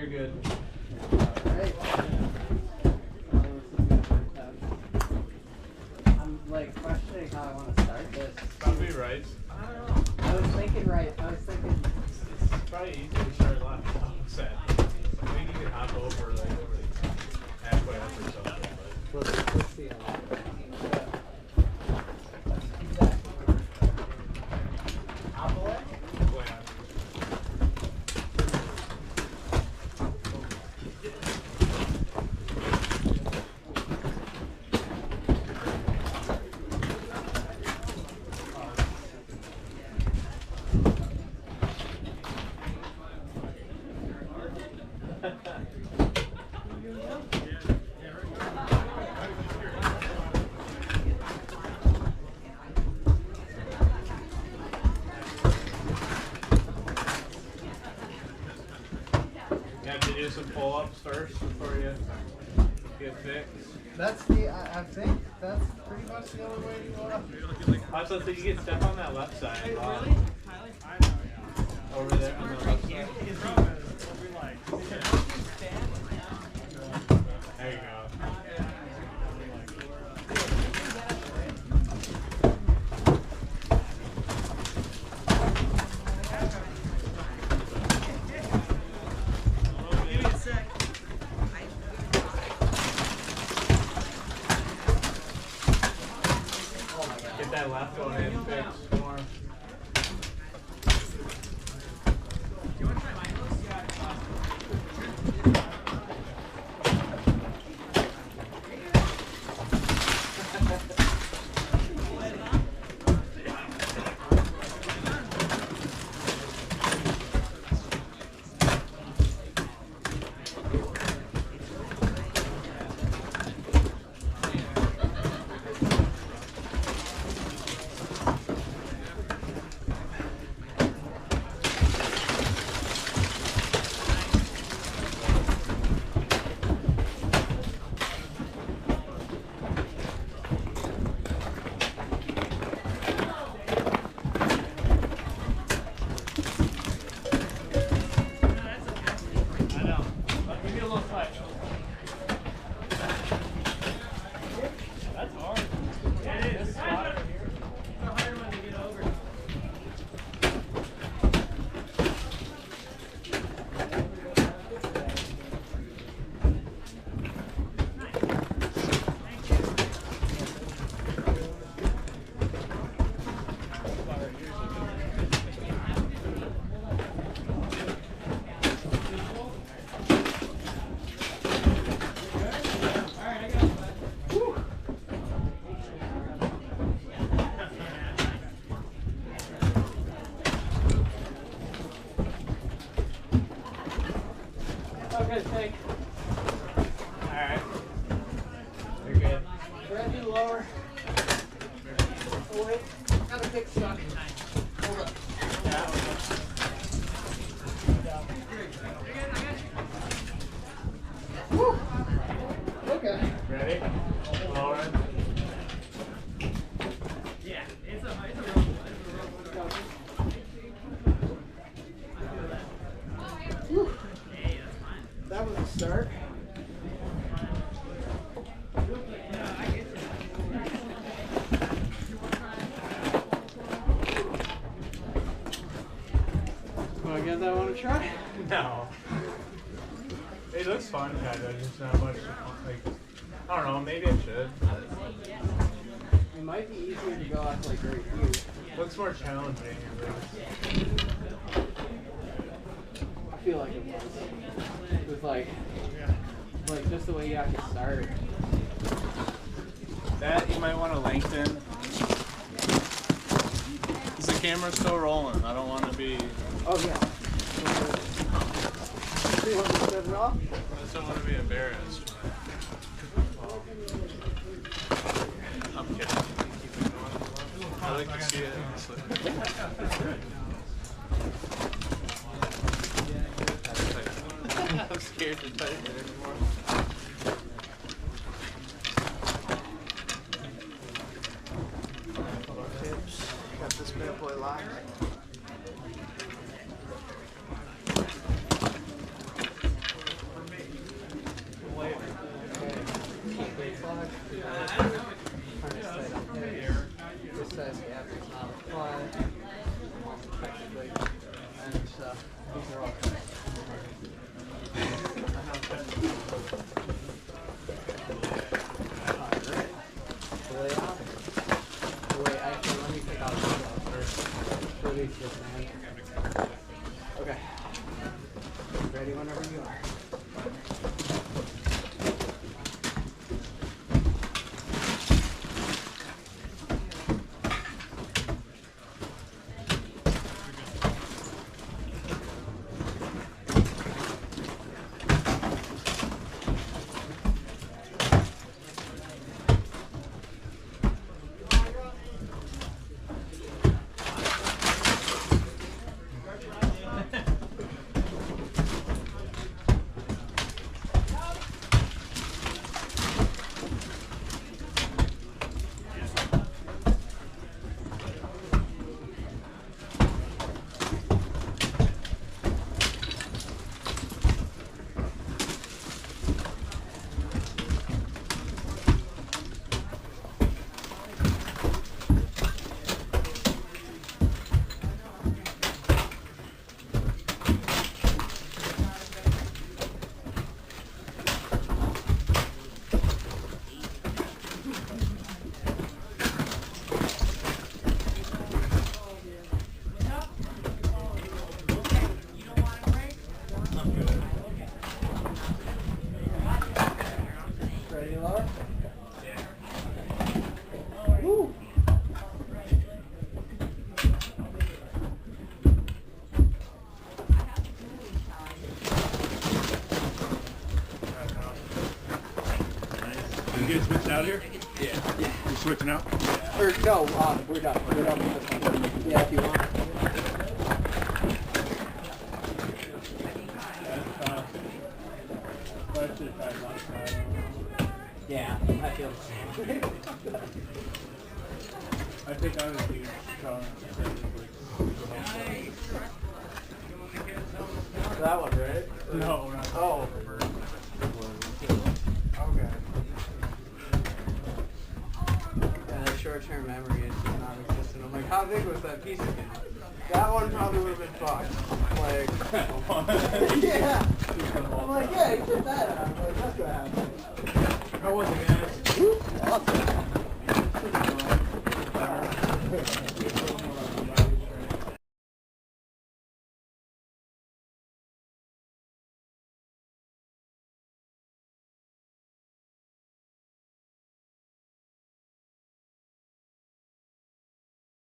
You're good. Alright. I'm like questioning how I want to start this. Probably right. I don't know. I was thinking right. I was thinking. It's probably easy to start left set. I think you can hop over like halfway up or something. But Let's see how that goes. you have to do some pull-ups first before you get fixed. That's the. I think that's pretty much the only way to go up. Also, so you get step on that left side. Hey, Wow. really? Over there on the left side. There you go. Give me a sec. Get that left one in fixed more. You want to try my host? Okay, take. Alright. You're good. Grab you lower. Oh wait, got a kick stuck. Hold up. Yeah. Woo. Okay. Ready? Lower. Yeah, it's a rope. Woo. Hey, that's fine. That was a start. Yeah, I get you. Want to give that one a try? No. It looks fun, kind of. Just not much. Like, I don't know. Maybe I should. It might be easier to go out like right here. Looks more challenging. At least. I feel like it was. It was like just the way you have to start. That you might want to lengthen. Is the camera still rolling? I don't want to be. Oh yeah. You want to set it off? I just don't want to be embarrassed. I'm kidding. Keep it going. I like to see it. Honestly. I'm scared to type it anymore. Tips. Got this bad boy locked. This says the app is not applied technically, and these are all Alright. Layout. Wait, actually, let me pick out the first. Release this man. Okay. Ready whenever you are. Ready, Laura? Woo! You guys switching out here? Yeah. You switching out? Or no, we're done. We're done with this one. Yeah, if you want. Yeah, I feel the same. I think I would be That one, right? No, not Oh. Okay. Yeah, that short-term memory is just non-existent. I'm like, how big was that piece again? That one probably would have been fucked. Like, yeah. I'm like, yeah, you did that. I'm like, that's what happened. How was it, guys? Awesome.